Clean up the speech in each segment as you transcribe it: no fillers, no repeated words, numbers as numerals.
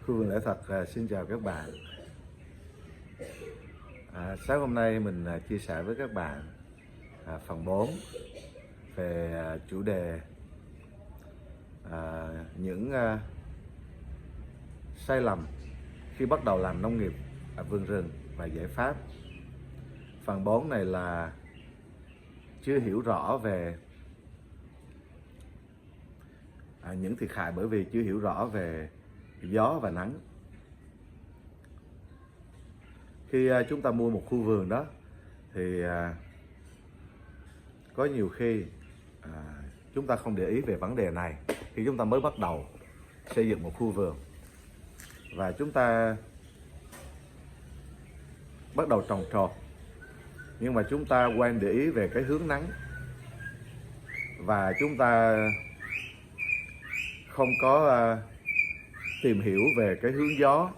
Khu vườn lẽ thật xin chào các bạn. Sáng hôm nay mình chia sẻ với các bạn phần 4 về chủ đề những sai lầm khi bắt đầu làm nông nghiệp vườn rừng và giải pháp. Phần 4 này là chưa hiểu rõ về những thiệt hại bởi vì chưa hiểu rõ về gió và nắng. Khi chúng ta mua một khu vườn đó thì có nhiều khi chúng ta không để ý về vấn đề này khi chúng ta mới bắt đầu xây dựng một khu vườn, và chúng ta bắt đầu trồng trọt, nhưng mà chúng ta quên để ý về cái hướng nắng, và chúng ta không có tìm hiểu về cái hướng gió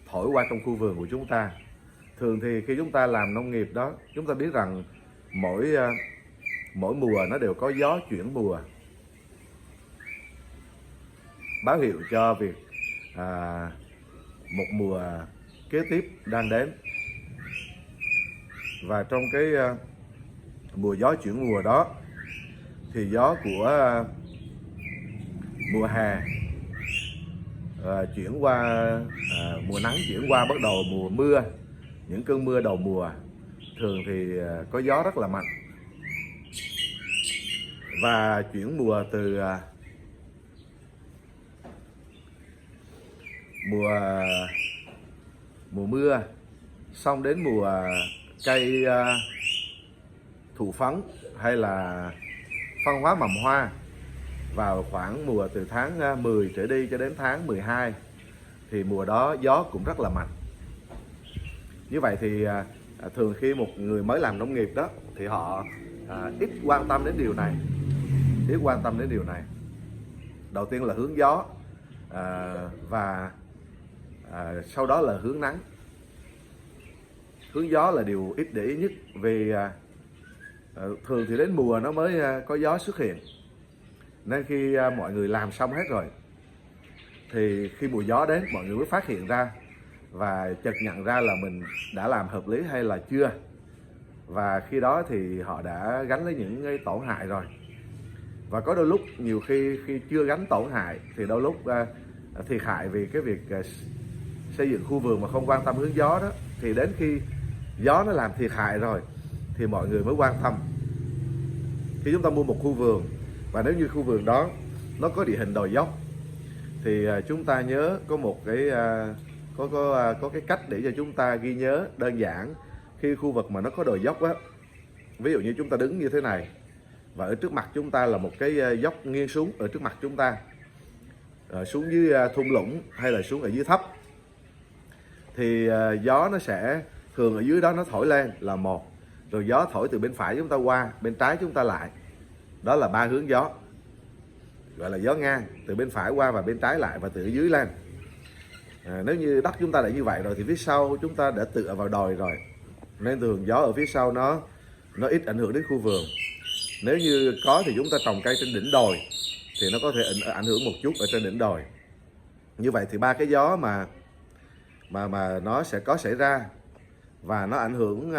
thổi qua trong khu vườn của chúng ta. Thường thì khi chúng ta làm nông nghiệp đó, chúng ta biết rằng mỗi mùa nó đều có gió chuyển mùa, báo hiệu cho việc một mùa kế tiếp đang đến. Và trong cái mùa gió chuyển mùa đó thì gió của mùa hè chuyển qua mùa nắng, chuyển qua bắt đầu mùa mưa, những cơn mưa đầu mùa thường thì có gió rất là mạnh. Và chuyển mùa từ mùa mưa xong đến mùa cây thụ phấn hay là phân hóa mầm hoa, vào khoảng mùa từ tháng 10 trở đi cho đến tháng 12 thì mùa đó gió cũng rất là mạnh. Như vậy thì thường khi một người mới làm nông nghiệp đó thì họ ít quan tâm đến điều này. Đầu tiên là hướng gió, và sau đó là hướng nắng. Hướng gió là điều ít để ý nhất, vì thường thì đến mùa nó mới có gió xuất hiện. Nên khi mọi người làm xong hết rồi thì khi mùa gió đến, mọi người mới phát hiện ra và chợt nhận ra là mình đã làm hợp lý hay là chưa. Và khi đó thì họ đã gánh lấy những cái tổn hại rồi. Và có đôi lúc nhiều khi chưa gánh tổn hại thì đôi lúc thiệt hại vì cái việc xây dựng khu vườn mà không quan tâm hướng gió đó, thì đến khi gió nó làm thiệt hại rồi thì mọi người mới quan tâm. Khi chúng ta mua một khu vườn, và nếu như khu vườn đó nó có địa hình đồi dốc, thì chúng ta nhớ có một cái có cái cách để cho chúng ta ghi nhớ đơn giản. Khi khu vực mà nó có đồi dốc á, ví dụ như chúng ta đứng như thế này và ở trước mặt chúng ta là một cái dốc nghiêng xuống ở trước mặt chúng ta, xuống dưới thung lũng hay là xuống ở dưới thấp, thì gió nó sẽ thường ở dưới đó nó thổi lên là một, rồi gió thổi từ bên phải chúng ta qua, bên trái chúng ta lại, đó là 3 hướng gió, gọi là gió ngang, từ bên phải qua và bên trái lại và từ dưới lên. Nếu như đất chúng ta đã như vậy rồi thì phía sau chúng ta đã tựa vào đồi rồi, nên thường gió ở phía sau nó ít ảnh hưởng đến khu vườn. Nếu như có thì chúng ta trồng cây trên đỉnh đồi thì nó có thể ảnh hưởng một chút ở trên đỉnh đồi. Như vậy thì 3 cái gió mà nó sẽ có xảy ra, và nó ảnh hưởng,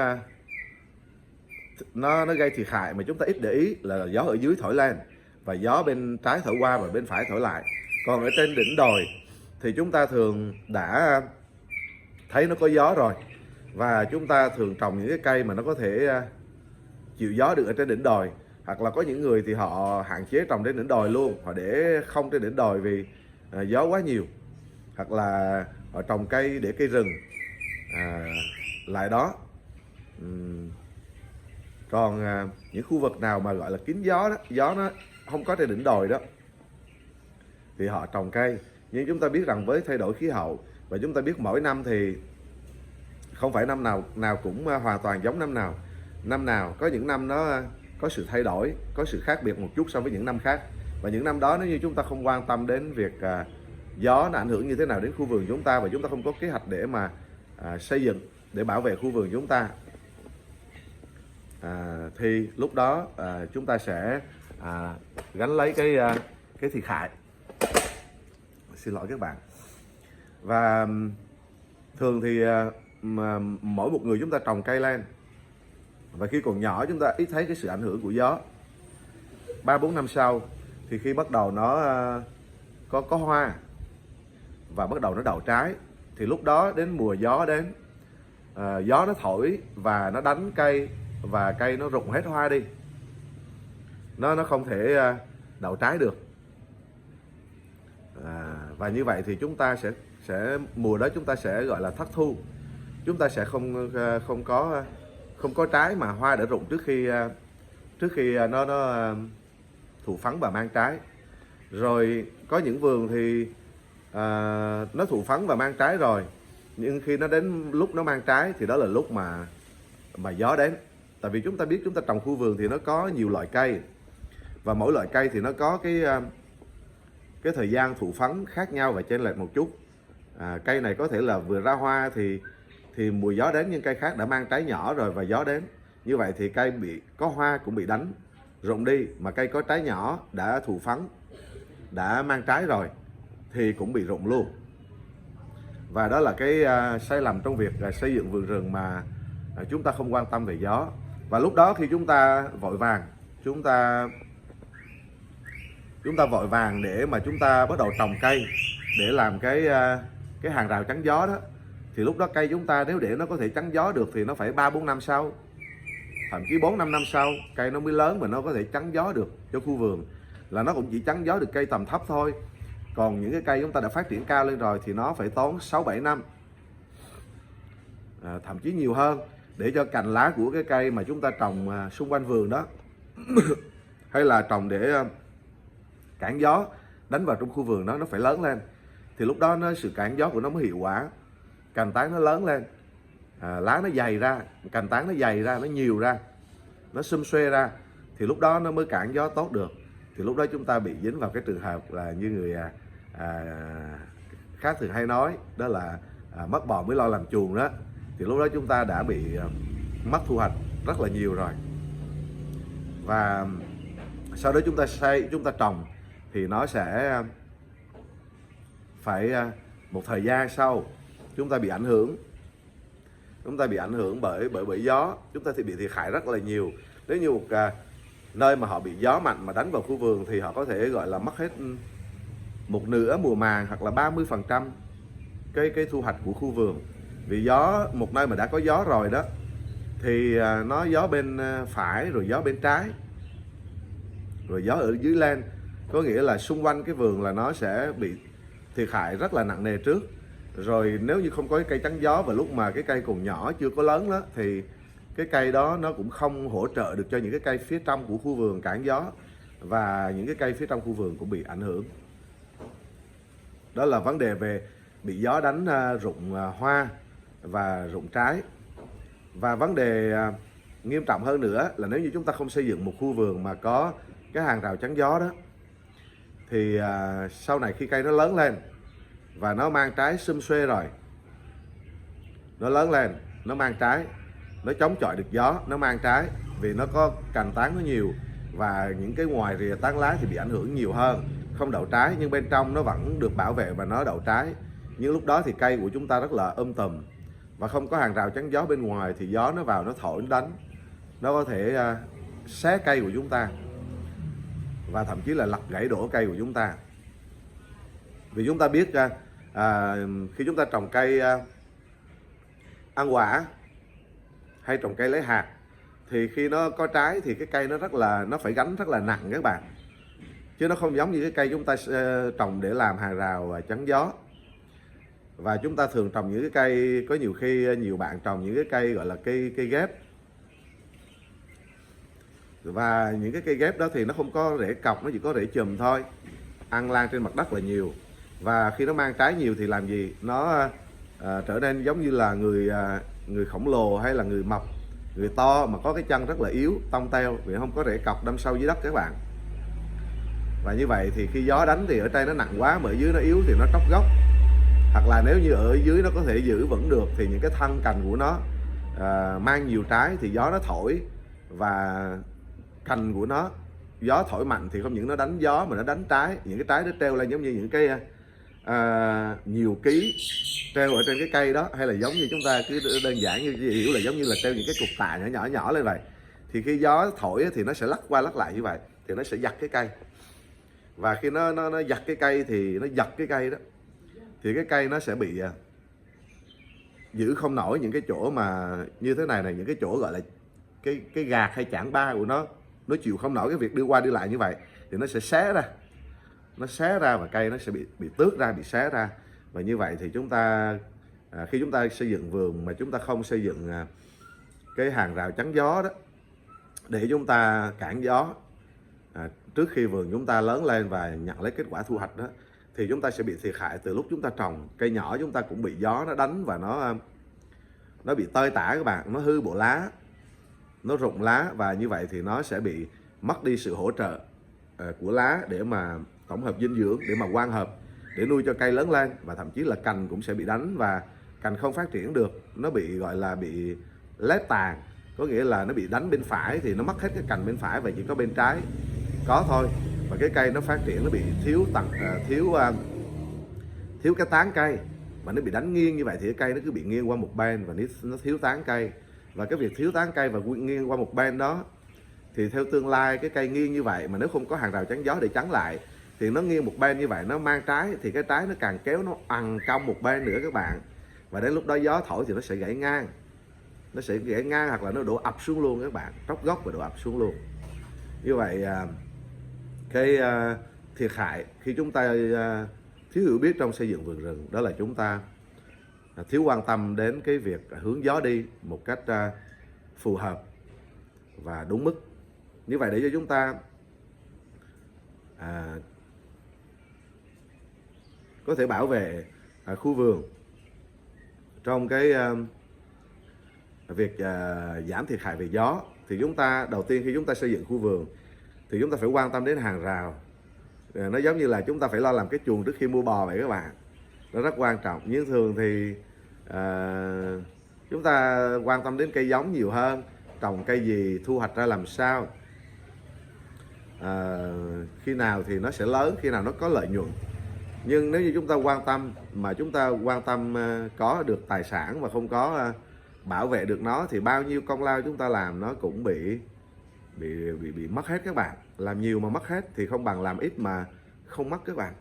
nó gây thiệt hại mà chúng ta ít để ý là gió ở dưới thổi lên và gió bên trái thổi qua và bên phải thổi lại. Còn ở trên đỉnh đồi thì chúng ta thường đã thấy nó có gió rồi, và chúng ta thường trồng những cái cây mà nó có thể chịu gió được ở trên đỉnh đồi. Hoặc là có những người thì họ hạn chế trồng trên đỉnh đồi luôn, họ để không trên đỉnh đồi vì gió quá nhiều. Hoặc là họ trồng cây để cây rừng lại đó. Còn những khu vực nào mà gọi là kín gió đó, gió nó không có trên đỉnh đồi đó, thì họ trồng cây. Nhưng chúng ta biết rằng với thay đổi khí hậu, và chúng ta biết mỗi năm thì không phải năm nào cũng hoàn toàn giống năm nào. Năm nào có những năm nó có sự thay đổi, có sự khác biệt một chút so với những năm khác. Và những năm đó nếu như chúng ta không quan tâm đến việc gió nó ảnh hưởng như thế nào đến khu vườn chúng ta, và chúng ta không có kế hoạch để mà xây dựng để bảo vệ khu vườn chúng ta, thì lúc đó chúng ta sẽ gánh lấy cái thiệt hại. Xin lỗi các bạn. Và thường thì mỗi một người chúng ta trồng cây lên, và khi còn nhỏ chúng ta ít thấy cái sự ảnh hưởng của gió. 3-4 năm sau thì khi bắt đầu nó có hoa và bắt đầu nó đậu trái, thì lúc đó đến mùa gió đến, gió nó thổi và nó đánh cây, và cây nó rụng hết hoa đi, nó không thể đậu trái được. Và như vậy thì chúng ta sẽ mùa đó chúng ta sẽ gọi là thất thu, chúng ta sẽ không có trái mà hoa đã rụng trước khi nó thụ phấn và mang trái. Rồi có những vườn thì nó thụ phấn và mang trái rồi, nhưng khi nó đến lúc nó mang trái thì đó là lúc mà gió đến. Tại vì chúng ta biết, chúng ta trồng khu vườn thì nó có nhiều loại cây, và mỗi loại cây thì nó có cái thời gian thụ phấn khác nhau và chênh lệch một chút. Cây này có thể là vừa ra hoa thì mùa gió đến, nhưng cây khác đã mang trái nhỏ rồi và gió đến. Như vậy thì cây có hoa cũng bị đánh rụng đi, mà cây có trái nhỏ đã thụ phấn, đã mang trái rồi thì cũng bị rụng luôn. Và đó là cái sai lầm trong việc xây dựng vườn rừng mà chúng ta không quan tâm về gió. Và lúc đó khi chúng ta vội vàng, chúng ta vội vàng để mà chúng ta bắt đầu trồng cây để làm cái hàng rào chắn gió đó, thì lúc đó cây chúng ta nếu để nó có thể chắn gió được thì nó phải 3-4 năm sau, thậm chí 4-5 năm sau cây nó mới lớn mà nó có thể chắn gió được cho khu vườn. Là nó cũng chỉ chắn gió được cây tầm thấp thôi. Còn những cái cây chúng ta đã phát triển cao lên rồi thì nó phải tốn 6-7 năm, thậm chí nhiều hơn, để cho cành lá của cái cây mà chúng ta trồng xung quanh vườn đó hay là trồng để cản gió đánh vào trong khu vườn đó, nó phải lớn lên. Thì lúc đó sự cản gió của nó mới hiệu quả. Cành tán nó lớn lên, lá nó dày ra, cành tán nó dày ra, nó nhiều ra, nó xum xuê ra, thì lúc đó nó mới cản gió tốt được. Thì lúc đó chúng ta bị dính vào cái trường hợp là như người khác thường hay nói, đó là mất bò mới lo làm chuồng đó. Thì lúc đó chúng ta đã bị mất thu hoạch rất là nhiều rồi. Và sau đó chúng ta trồng thì nó sẽ phải một thời gian sau chúng ta bị ảnh hưởng. Chúng ta bị ảnh hưởng bởi gió, chúng ta thì bị thiệt hại rất là nhiều. Nếu như một nơi mà họ bị gió mạnh mà đánh vào khu vườn thì họ có thể gọi là mất hết một nửa mùa màng, hoặc là 30% cái thu hoạch của khu vườn. Vì gió, một nơi mà đã có gió rồi đó thì nó gió bên phải, rồi gió bên trái, rồi gió ở dưới lên, có nghĩa là xung quanh cái vườn là nó sẽ bị thiệt hại rất là nặng nề trước. Rồi nếu như không có cái cây chắn gió và lúc mà cái cây còn nhỏ chưa có lớn đó, thì cái cây đó nó cũng không hỗ trợ được cho những cái cây phía trong của khu vườn cản gió, và những cái cây phía trong khu vườn cũng bị ảnh hưởng. Đó là vấn đề về bị gió đánh rụng hoa và rụng trái. Và vấn đề nghiêm trọng hơn nữa là nếu như chúng ta không xây dựng một khu vườn mà có cái hàng rào chắn gió đó, thì sau này khi cây nó lớn lên và nó mang trái sum xuê rồi, nó lớn lên, nó mang trái, nó chống chọi được gió, nó mang trái, vì nó có cành tán nó nhiều, và những cái ngoài rìa tán lá thì bị ảnh hưởng nhiều hơn, không đậu trái, nhưng bên trong nó vẫn được bảo vệ và nó đậu trái. Nhưng lúc đó thì cây của chúng ta rất là tùm, và không có hàng rào chắn gió bên ngoài thì gió nó vào, nó thổi, nó đánh, nó có thể xé cây của chúng ta, và thậm chí là lật gãy đổ cây của chúng ta. Vì chúng ta biết khi chúng ta trồng cây ăn quả hay trồng cây lấy hạt, thì khi nó có trái thì cái cây nó phải gánh rất là nặng các bạn, chứ nó không giống như cái cây chúng ta trồng để làm hàng rào chắn gió. Và chúng ta thường trồng những cái cây, có nhiều khi nhiều bạn trồng những cái cây gọi là cây ghép, và những cái cây ghép đó thì nó không có rễ cọc, nó chỉ có rễ chùm thôi, ăn lan trên mặt đất là nhiều. Và khi nó mang trái nhiều thì làm gì? Nó trở nên giống như là người khổng lồ hay là người mập, người to mà có cái chân rất là yếu, tông teo, vì không có rễ cọc đâm sâu dưới đất các bạn. Và như vậy thì khi gió đánh thì ở trên nó nặng quá mà ở dưới nó yếu thì nó tróc gốc. Hoặc là nếu như ở dưới nó có thể giữ vững được thì những cái thân cành của nó mang nhiều trái thì gió nó thổi, và cành của nó gió thổi mạnh thì không những nó đánh gió mà nó đánh trái, những cái trái nó treo lên giống như những cái nhiều ký treo ở trên cái cây đó, hay là giống như chúng ta cứ đơn giản như hiểu là giống như là treo những cái cục tạ nhỏ nhỏ nhỏ lên vậy, thì khi gió thổi thì nó sẽ lắc qua lắc lại như vậy, thì nó sẽ giật cái cây. Và khi nó giật cái cây thì nó giật cái cây đó, thì cái cây nó sẽ bị giữ không nổi những cái chỗ mà như thế này, những cái chỗ gọi là cái gạt hay chảng ba của nó chịu không nổi cái việc đưa qua đưa lại như vậy, thì nó sẽ xé ra, và cây nó sẽ bị tước ra, bị xé ra. Và như vậy thì chúng ta khi chúng ta xây dựng vườn mà chúng ta không xây dựng cái hàng rào chắn gió đó để chúng ta cản gió trước khi vườn chúng ta lớn lên và nhận lấy kết quả thu hoạch đó, thì chúng ta sẽ bị thiệt hại từ lúc chúng ta trồng. Cây nhỏ chúng ta cũng bị gió nó đánh và nó bị tơi tả các bạn, nó hư bộ lá, nó rụng lá, và như vậy thì nó sẽ bị mất đi sự hỗ trợ của lá để mà tổng hợp dinh dưỡng, để mà quang hợp, để nuôi cho cây lớn lên. Và thậm chí là cành cũng sẽ bị đánh và cành không phát triển được, nó bị gọi là bị lép tàn, có nghĩa là nó bị đánh bên phải thì nó mất hết cái cành bên phải và chỉ có bên trái có thôi. Và cái cây nó phát triển nó bị thiếu cái tán cây, mà nó bị đánh nghiêng như vậy thì cái cây nó cứ bị nghiêng qua một bên và nó thiếu tán cây. Và cái việc thiếu tán cây và nghiêng qua một bên đó thì theo tương lai cái cây nghiêng như vậy mà nếu không có hàng rào chắn gió để chắn lại thì nó nghiêng một bên như vậy, nó mang trái thì cái trái nó càng kéo nó ằn cong một bên nữa các bạn. Và đến lúc đó gió thổi thì nó sẽ gãy ngang, hoặc là nó đổ ập xuống luôn các bạn, tróc gốc và đổ ập xuống luôn. Như vậy cái thiệt hại khi chúng ta thiếu hiểu biết trong xây dựng vườn rừng đó là chúng ta thiếu quan tâm đến cái việc hướng gió đi một cách phù hợp và đúng mức. Như vậy để cho chúng ta có thể bảo vệ khu vườn trong cái việc giảm thiệt hại về gió, thì chúng ta đầu tiên khi chúng ta xây dựng khu vườn thì chúng ta phải quan tâm đến hàng rào. Nó giống như là chúng ta phải lo làm cái chuồng trước khi mua bò vậy các bạn, nó rất quan trọng. Nhưng thường thì chúng ta quan tâm đến cây giống nhiều hơn, trồng cây gì, thu hoạch ra làm sao, khi nào thì nó sẽ lớn, khi nào nó có lợi nhuận. Nhưng nếu như chúng ta quan tâm có được tài sản mà không có bảo vệ được nó thì bao nhiêu công lao chúng ta làm nó cũng bị mất hết các bạn. Làm nhiều mà mất hết thì không bằng làm ít mà không mất các bạn.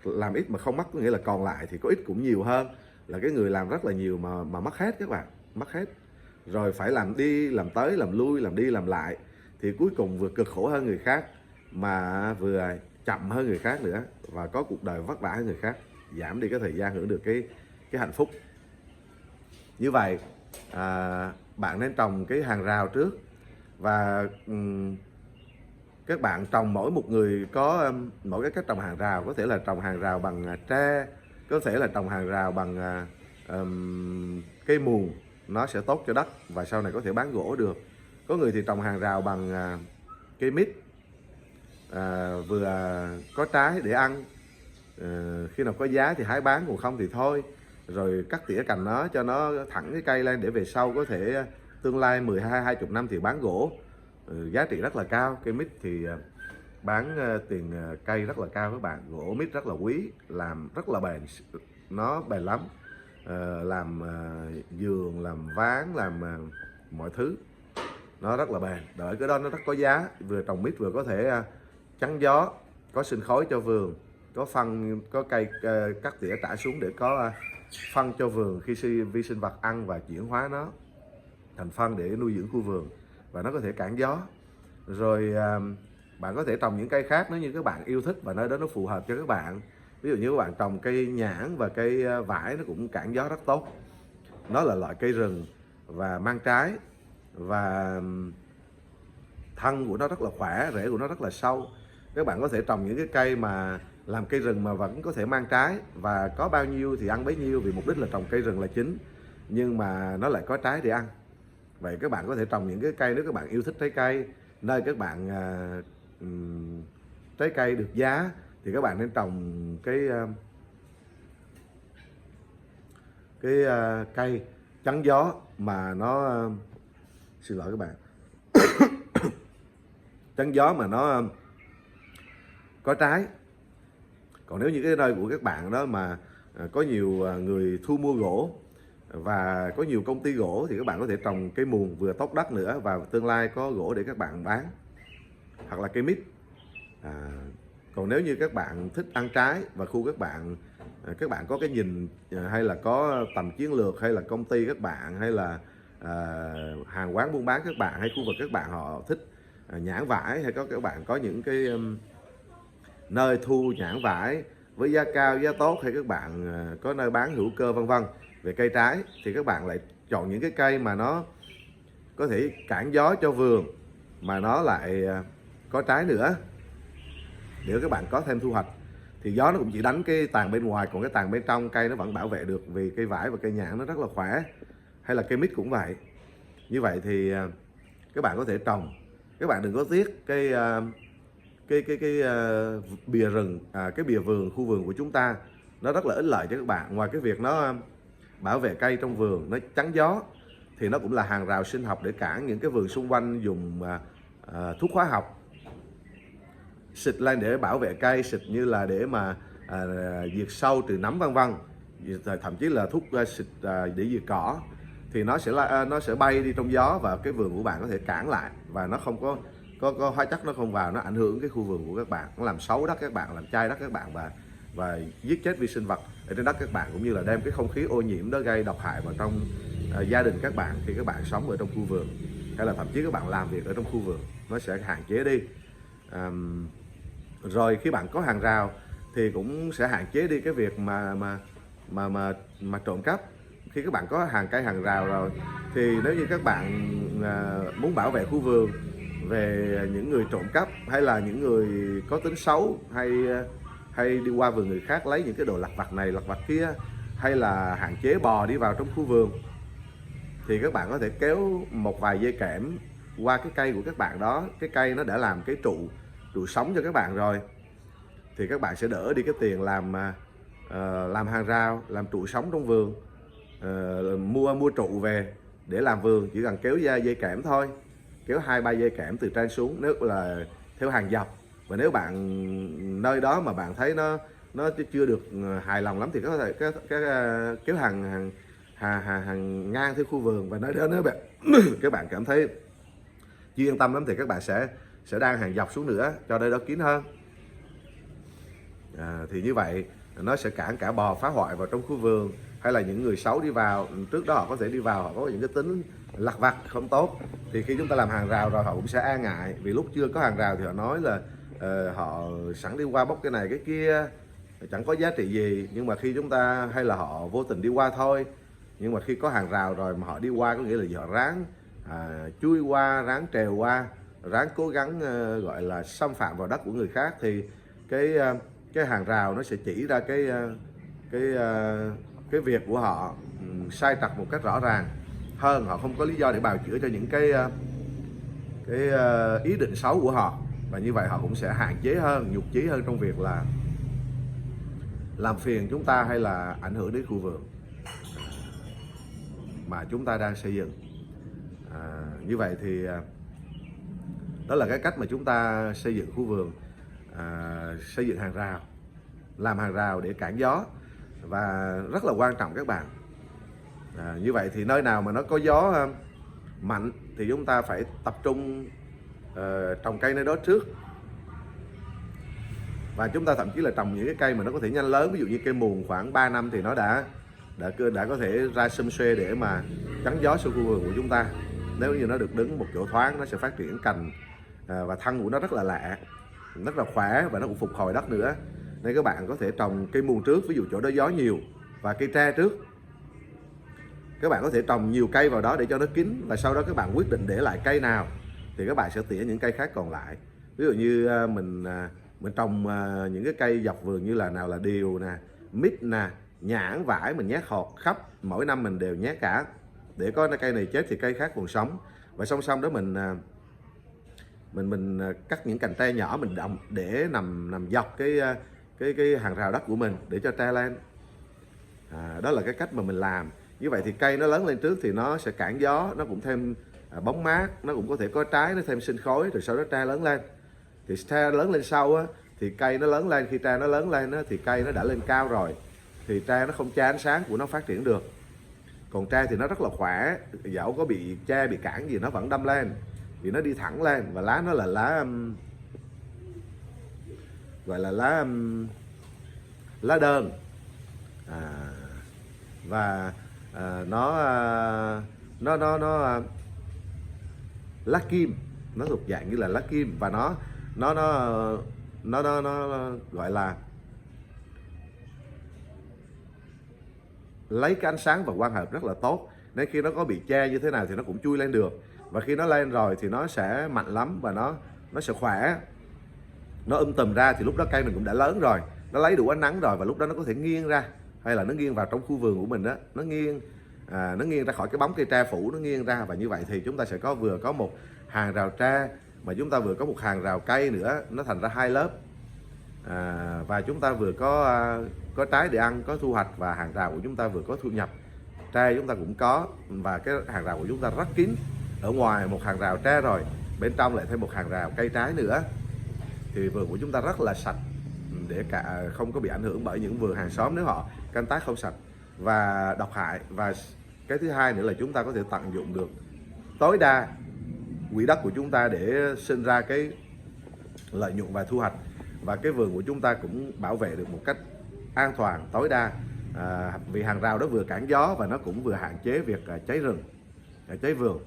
Làm ít mà không mất có nghĩa là còn lại thì có ít cũng nhiều hơn là cái người làm rất là nhiều mà mất hết các bạn, mất hết. Rồi phải làm đi làm tới làm lui, làm đi làm lại thì cuối cùng vừa cực khổ hơn người khác mà vừa chậm hơn người khác nữa, và có cuộc đời vất vả hơn người khác, giảm đi cái thời gian hưởng được cái hạnh phúc. Như vậy bạn nên trồng cái hàng rào trước, và các bạn trồng mỗi một người có mỗi cái cách trồng hàng rào. Có thể là trồng hàng rào bằng tre, có thể là trồng hàng rào bằng cây muồng, nó sẽ tốt cho đất và sau này có thể bán gỗ được. Có người thì trồng hàng rào bằng cây mít, vừa có trái để ăn, khi nào có giá thì hái bán, còn không thì thôi. Rồi cắt tỉa cành nó cho nó thẳng cái cây lên để về sau có thể tương lai 20 năm thì bán gỗ, giá trị rất là cao. Cây mít thì bán tiền cây rất là cao các bạn. Gỗ mít rất là quý, làm rất là bền, nó bền lắm, làm giường, làm ván, làm mọi thứ nó rất là bền. Đợi cái đó nó rất có giá, vừa trồng mít vừa có thể chắn gió, có sinh khói cho vườn, có phân, có cây cắt tỉa trả xuống để có phân cho vườn khi vi sinh vật ăn và chuyển hóa nó thành phân để nuôi dưỡng khu vườn, và nó có thể cản gió. Rồi bạn có thể trồng những cây khác nếu như các bạn yêu thích và nơi đó nó phù hợp cho các bạn. Ví dụ như các bạn trồng cây nhãn và cây vải, nó cũng cản gió rất tốt. Nó là loại cây rừng và mang trái, và thân của nó rất là khỏe, rễ của nó rất là sâu. Các bạn có thể trồng những cái cây mà làm cây rừng mà vẫn có thể mang trái, và có bao nhiêu thì ăn bấy nhiêu, vì mục đích là trồng cây rừng là chính, nhưng mà nó lại có trái để ăn. Vậy các bạn có thể trồng những cái cây nếu các bạn yêu thích trái cây, nơi các bạn trái cây được giá thì các bạn nên trồng cây chắn gió mà nó xin lỗi các bạn chắn gió mà nó có trái. Còn nếu như cái nơi của các bạn đó mà có nhiều người thu mua gỗ và có nhiều công ty gỗ thì các bạn có thể trồng cây muồng vừa tốt đất nữa, và tương lai có gỗ để các bạn bán, hoặc là cây mít. Còn nếu như các bạn thích ăn trái và khu các bạn có cái nhìn hay là có tầm chiến lược, hay là công ty các bạn, hay là hàng quán buôn bán các bạn, hay khu vực các bạn họ thích nhãn vải, hay các bạn có những cái nơi thu nhãn vải với giá cao, giá tốt, hay các bạn có nơi bán hữu cơ vân vân về cây trái, thì các bạn lại chọn những cái cây mà nó có thể cản gió cho vườn mà nó lại có trái nữa, để các bạn có thêm thu hoạch. Thì gió nó cũng chỉ đánh cái tàn bên ngoài, còn cái tàn bên trong cây nó vẫn bảo vệ được, vì cây vải và cây nhãn nó rất là khỏe. Hay là cây mít cũng vậy. Như vậy thì các bạn có thể trồng. Các bạn đừng có tiếc cái bìa rừng, cái bìa vườn, khu vườn của chúng ta nó rất là ích lợi cho các bạn. Ngoài cái việc nó bảo vệ cây trong vườn, nó chắn gió, thì nó cũng là hàng rào sinh học để cản những cái vườn xung quanh dùng thuốc hóa học xịt lên để bảo vệ cây, xịt như là để mà diệt sâu, trừ nấm vân vân, thậm chí là thuốc xịt để diệt cỏ, thì nó sẽ bay đi trong gió, và cái vườn của bạn có thể cản lại, và nó không có hóa chất nó không vào, nó ảnh hưởng cái khu vườn của các bạn, nó làm xấu đất các bạn, làm chai đất các bạn, và giết chết vi sinh vật ở trên đất các bạn, cũng như là đem cái không khí ô nhiễm đó gây độc hại vào trong gia đình các bạn khi các bạn sống ở trong khu vườn, hay là thậm chí các bạn làm việc ở trong khu vườn, nó sẽ hạn chế đi. Rồi khi bạn có hàng rào thì cũng sẽ hạn chế đi cái việc mà trộm cắp. Khi các bạn có hàng cây hàng rào rồi thì nếu như các bạn muốn bảo vệ khu vườn về những người trộm cắp, hay là những người có tính xấu, hay đi qua vườn người khác lấy những cái đồ lặt vặt này lặt vặt kia, hay là hạn chế bò đi vào trong khu vườn, thì các bạn có thể kéo một vài dây kẽm qua cái cây của các bạn đó. Cái cây nó đã làm cái trụ sống cho các bạn rồi, thì các bạn sẽ đỡ đi cái tiền làm hàng rào, làm trụ sống trong vườn, mua trụ về để làm vườn, chỉ cần kéo dây kẽm thôi, kéo 2-3 dây kẽm từ trên xuống, nếu là theo hàng dọc. Và nếu bạn nơi đó mà bạn thấy nó chưa được hài lòng lắm thì có thể kéo hàng ngang theo khu vườn, và nơi đó nếu các bạn cảm thấy chưa yên tâm lắm thì các bạn sẽ đan hàng dọc xuống nữa cho nơi đó kín hơn. Thì như vậy nó sẽ cản cả bò phá hoại vào trong khu vườn, hay là những người xấu đi vào. Trước đó họ có thể đi vào, họ có những cái tính lặt vặt không tốt, thì khi chúng ta làm hàng rào rồi họ cũng sẽ e ngại, vì lúc chưa có hàng rào thì họ nói là họ sẵn đi qua bóc cái này cái kia, chẳng có giá trị gì. Nhưng mà khi chúng ta, hay là họ vô tình đi qua thôi, nhưng mà khi có hàng rào rồi mà họ đi qua, có nghĩa là họ ráng chui qua, ráng trèo qua, ráng cố gắng gọi là xâm phạm vào đất của người khác, thì cái hàng rào nó sẽ chỉ ra cái việc của họ sai trật một cách rõ ràng hơn. Họ không có lý do để bào chữa cho những cái ý định xấu của họ, và như vậy họ cũng sẽ hạn chế hơn, nhục chí hơn trong việc là làm phiền chúng ta, hay là ảnh hưởng đến khu vườn mà chúng ta đang xây dựng. Như vậy thì đó là cái cách mà chúng ta xây dựng khu vườn, xây dựng hàng rào, làm hàng rào để cản gió, và rất là quan trọng các bạn. Như vậy thì nơi nào mà nó có gió mạnh thì chúng ta phải tập trung trồng cây nơi đó trước, và chúng ta thậm chí là trồng những cái cây mà nó có thể nhanh lớn. Ví dụ như cây muồng khoảng 3 năm thì nó đã có thể ra xum xuê để mà chắn gió xuống khu vườn của chúng ta. Nếu như nó được đứng một chỗ thoáng, nó sẽ phát triển cành và thân của nó rất là lạ, rất là khỏe, và nó cũng phục hồi đất nữa. Nên các bạn có thể trồng cây muồng trước, ví dụ chỗ đó gió nhiều, và cây tre trước. Các bạn có thể trồng nhiều cây vào đó để cho nó kín, và sau đó các bạn quyết định để lại cây nào thì các bạn sẽ tỉa những cây khác còn lại. Ví dụ như mình trồng những cái cây dọc vườn như là nào là điều nè, mít nè, nhãn, vải, mình nhét hột khắp, mỗi năm mình đều nhét cả, để có cây này chết thì cây khác còn sống. Và song song đó mình cắt những cành tre nhỏ, mình động để nằm dọc cái hàng rào đất của mình để cho tre lên. Đó là cái cách mà mình làm. Như vậy thì cây nó lớn lên trước thì nó sẽ cản gió, nó cũng thêm bóng mát, nó cũng có thể có trái, nó thêm sinh khối, rồi sau đó tre lớn lên. Thì tre lớn lên sau á, thì cây nó lớn lên, khi tre nó lớn lên thì cây nó đã lên cao rồi, thì tre nó không che ánh sáng của nó phát triển được. Còn tre thì nó rất là khỏe, dẫu có bị tre bị cản gì nó vẫn đâm lên, vì nó đi thẳng lên. Và lá nó là lá gọi là lá đơn, và nó lá kim, nó thuộc dạng như là lá kim, và nó gọi là lấy cái ánh sáng và quang hợp rất là tốt, nên khi nó có bị che như thế nào thì nó cũng chui lên được. Và khi nó lên rồi thì nó sẽ mạnh lắm, và nó sẽ khỏe, nó tùm ra, thì lúc đó cây mình cũng đã lớn rồi, nó lấy đủ ánh nắng rồi, và lúc đó nó có thể nghiêng ra, hay là nó nghiêng vào trong khu vườn của mình đó, nó nghiêng ra khỏi cái bóng cây tre phủ, nó nghiêng ra. Và như vậy thì chúng ta sẽ vừa có một hàng rào tre, mà chúng ta vừa có một hàng rào cây nữa, nó thành ra 2 lớp. Và chúng ta vừa có trái để ăn, có thu hoạch, và hàng rào của chúng ta vừa có thu nhập. Tre chúng ta cũng có, và cái hàng rào của chúng ta rất kín. Ở ngoài một hàng rào tre rồi, bên trong lại thêm một hàng rào cây trái nữa, thì vườn của chúng ta rất là sạch, để không có bị ảnh hưởng bởi những vườn hàng xóm nếu họ canh tác không sạch và độc hại. Và cái thứ hai nữa là chúng ta có thể tận dụng được tối đa quỹ đất của chúng ta để sinh ra cái lợi nhuận và thu hoạch. Và cái vườn của chúng ta cũng bảo vệ được một cách an toàn tối đa, vì hàng rào đó vừa cản gió và nó cũng vừa hạn chế việc cháy rừng, cháy vườn,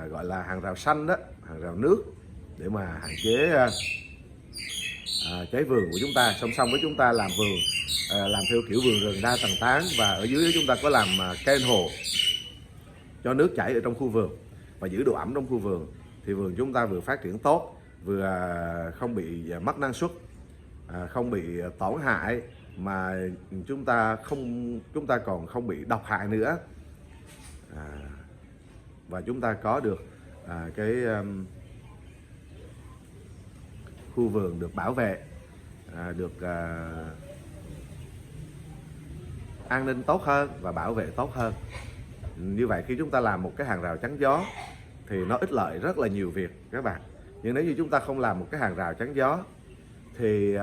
gọi là hàng rào xanh đó, hàng rào nước, để mà hạn chế cháy vườn của chúng ta. Song song với chúng ta làm vườn, làm theo kiểu vườn rừng đa tầng tán, và ở dưới chúng ta có làm kênh hồ cho nước chảy ở trong khu vườn và giữ độ ẩm trong khu vườn, thì vườn chúng ta vừa phát triển tốt, vừa không bị mất năng suất, không bị tổn hại, mà chúng ta còn không bị độc hại nữa, và chúng ta có được cái khu vườn được bảo vệ, được an ninh tốt hơn và bảo vệ tốt hơn. Như vậy khi chúng ta làm một cái hàng rào chắn gió thì nó ích lợi rất là nhiều việc các bạn. Nhưng nếu như chúng ta không làm một cái hàng rào chắn gió thì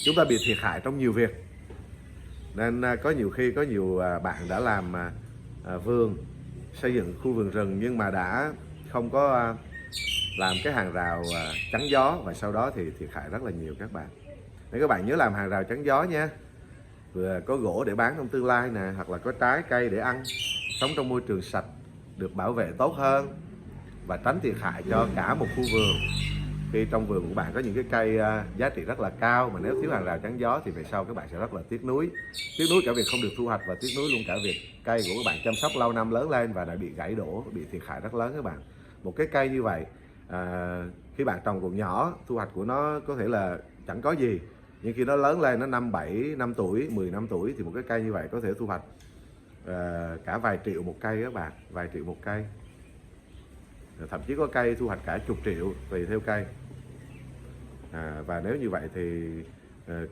chúng ta bị thiệt hại trong nhiều việc. Nên có nhiều bạn đã làm vườn, xây dựng khu vườn rừng, nhưng mà đã không có làm cái hàng rào chắn gió, và sau đó thì thiệt hại rất là nhiều các bạn. Nên các bạn nhớ làm hàng rào chắn gió nha. Vừa có gỗ để bán trong tương lai nè, hoặc là có trái cây để ăn, sống trong môi trường sạch, được bảo vệ tốt hơn, và tránh thiệt hại cho cả một khu vườn. Khi trong vườn của bạn có những cái cây giá trị rất là cao, mà nếu thiếu hàng rào chắn gió thì về sau các bạn sẽ rất là tiếc nuối cả việc không được thu hoạch, và tiếc nuối luôn cả việc cây của các bạn chăm sóc lâu năm lớn lên và đã bị gãy đổ, bị thiệt hại rất lớn các bạn. Một cái cây như vậy, khi bạn trồng còn nhỏ, thu hoạch của nó có thể là chẳng có gì, nhưng khi nó lớn lên, nó 5-7 năm tuổi, 10 năm tuổi, thì một cái cây như vậy có thể thu hoạch cả vài triệu một cây các bạn, vài triệu một cây, thậm chí có cây thu hoạch cả chục triệu tùy theo cây. Và nếu như vậy thì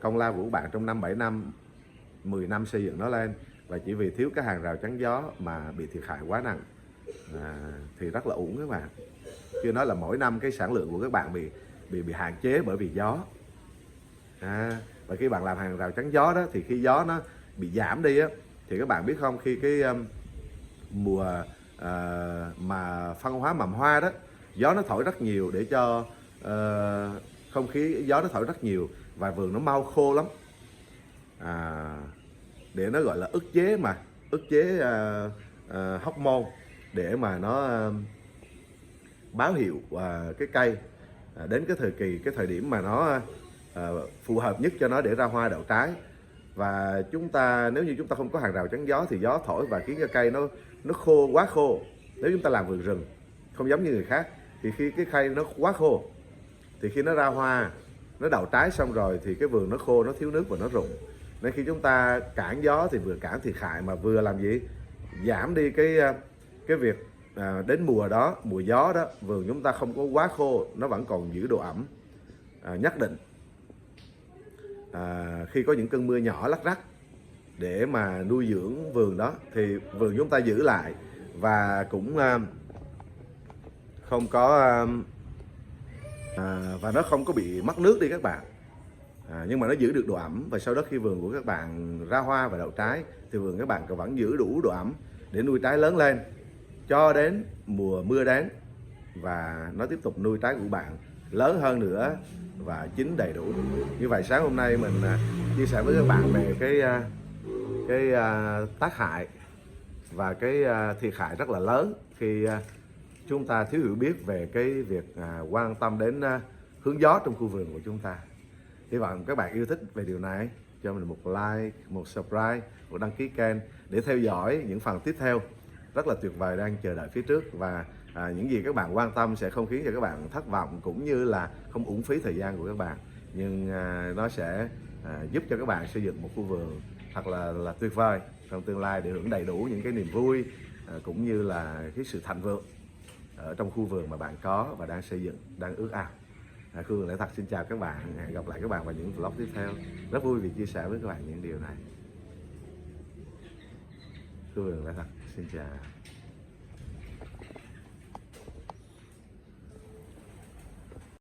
công lao của các bạn trong 5-7 năm, 10 năm xây dựng nó lên, và chỉ vì thiếu cái hàng rào chắn gió mà bị thiệt hại quá nặng, thì rất là uổng các bạn. Chưa nói là mỗi năm cái sản lượng của các bạn bị hạn chế bởi vì gió. Và khi bạn làm hàng rào chắn gió đó, thì khi gió nó bị giảm đi á, thì các bạn biết không, khi cái mùa mà phân hóa mầm hoa đó, gió nó thổi rất nhiều để cho không khí, gió nó thổi rất nhiều và vườn nó mau khô lắm, để nó gọi là ức chế hormone, để mà nó báo hiệu cái cây đến cái thời điểm mà nó phù hợp nhất cho nó để ra hoa đậu trái. Và nếu như chúng ta không có hàng rào chắn gió thì gió thổi và khiến cho cây nó khô, quá khô. Nếu chúng ta làm vườn rừng không giống như người khác, thì khi cái cây nó quá khô thì khi nó ra hoa, nó đậu trái xong rồi thì cái vườn nó khô, nó thiếu nước và nó rụng. Nên khi chúng ta cản gió thì vừa cản thiệt hại, mà vừa làm gì, giảm đi cái việc đến mùa gió đó, vườn chúng ta không có quá khô, nó vẫn còn giữ độ ẩm nhất định. Khi có những cơn mưa nhỏ lắc rắc để mà nuôi dưỡng vườn đó, thì vườn chúng ta giữ lại và cũng không có và nó không có bị mất nước đi các bạn. Nhưng mà nó giữ được độ ẩm, và sau đó khi vườn của các bạn ra hoa và đậu trái thì vườn các bạn vẫn giữ đủ độ ẩm để nuôi trái lớn lên cho đến mùa mưa đến, và nó tiếp tục nuôi trái của bạn lớn hơn nữa và chín đầy đủ. Như vậy sáng hôm nay mình chia sẻ với các bạn về cái tác hại và cái thiệt hại rất là lớn khi chúng ta thiếu hiểu biết về cái việc quan tâm đến hướng gió trong khu vườn của chúng ta. Hy vọng các bạn yêu thích về điều này, cho mình một like, một subscribe, một đăng ký kênh để theo dõi những phần tiếp theo rất là tuyệt vời đang chờ đợi phía trước. Và những gì các bạn quan tâm sẽ không khiến cho các bạn thất vọng, cũng như là không uổng phí thời gian của các bạn, nhưng nó sẽ giúp cho các bạn xây dựng một khu vườn thật là tuyệt vời trong tương lai, để hưởng đầy đủ những cái niềm vui cũng như là cái sự thịnh vượng ở trong khu vườn mà bạn có và đang xây dựng, đang ước ao. Khu vườn Lẽ Thật xin chào các bạn, hẹn gặp lại các bạn vào những vlog tiếp theo. Rất vui vì chia sẻ với các bạn những điều này. Khu vườn Lẽ Thật xin chào.